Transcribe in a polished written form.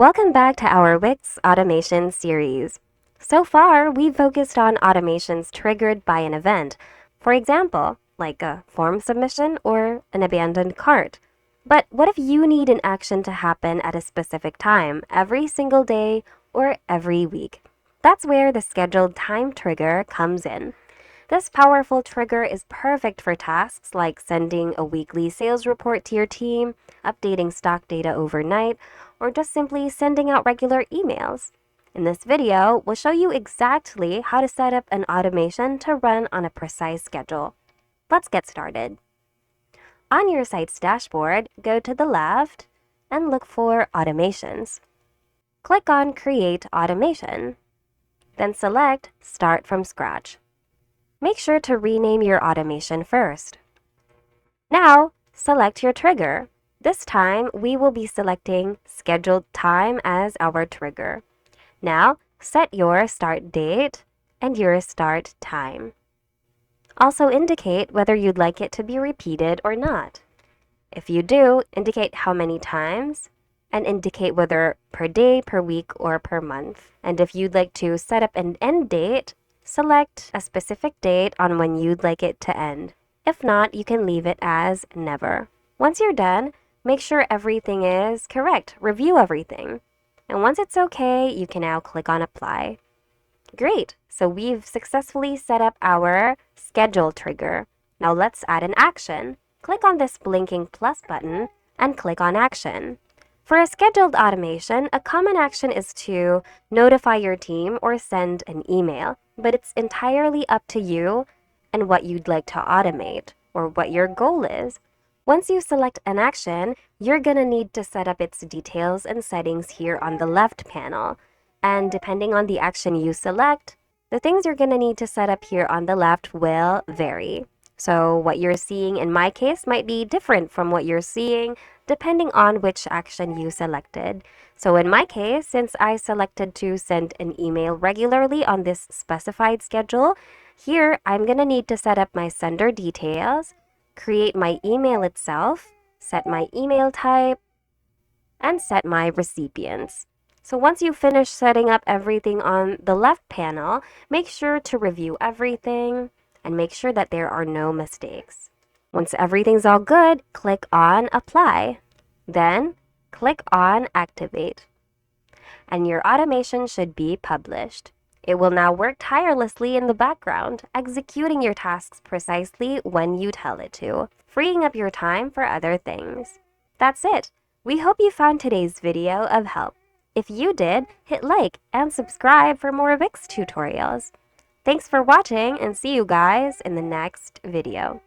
Welcome back to our Wix Automation series. So far, we've focused on automations triggered by an event, for example, like a form submission or an abandoned cart. But what if you need an action to happen at a specific time, every single day or every week? That's where the scheduled time trigger comes in. This powerful trigger is perfect for tasks like sending a weekly sales report to your team, updating stock data overnight, or just simply sending out regular emails. In this video, we'll show you exactly how to set up an automation to run on a precise schedule. Let's get started. On your site's dashboard, go to the left and look for Automations. Click on Create Automation. Then select Start from Scratch. Make sure to rename your automation first. Now, select your trigger. This time, we will be selecting Scheduled Time as our trigger. Now, set your start date and your start time. Also indicate whether you'd like it to be repeated or not. If you do, indicate how many times, and indicate whether per day, per week, or per month. And if you'd like to set up an end date, select a specific date on when you'd like it to end. If not, you can leave it as never. Once you're done, make sure everything is correct. Review everything. And once it's okay, you can now click on Apply. Great! So we've successfully set up our schedule trigger. Now let's add an action. Click on this blinking plus button and click on Action. For a scheduled automation, a common action is to notify your team or send an email, but it's entirely up to you and what you'd like to automate or what your goal is. Once you select an action, you're going to need to set up its details and settings here on the left panel. And depending on the action you select, the things you're going to need to set up here on the left will vary. So what you're seeing in my case might be different from what you're seeing depending on which action you selected. So in my case, since I selected to send an email regularly on this specified schedule, here I'm going to need to set up my sender details, create my email itself, set my email type, and set my recipients. So once you finish setting up everything on the left panel, make sure to review everything and make sure that there are no mistakes. Once everything's all good, click on Apply. Then, click on Activate. And your automation should be published. It will now work tirelessly in the background, executing your tasks precisely when you tell it to, freeing up your time for other things. That's it. We hope you found today's video of help. If you did, hit like and subscribe for more Wix tutorials. Thanks for watching and see you guys in the next video.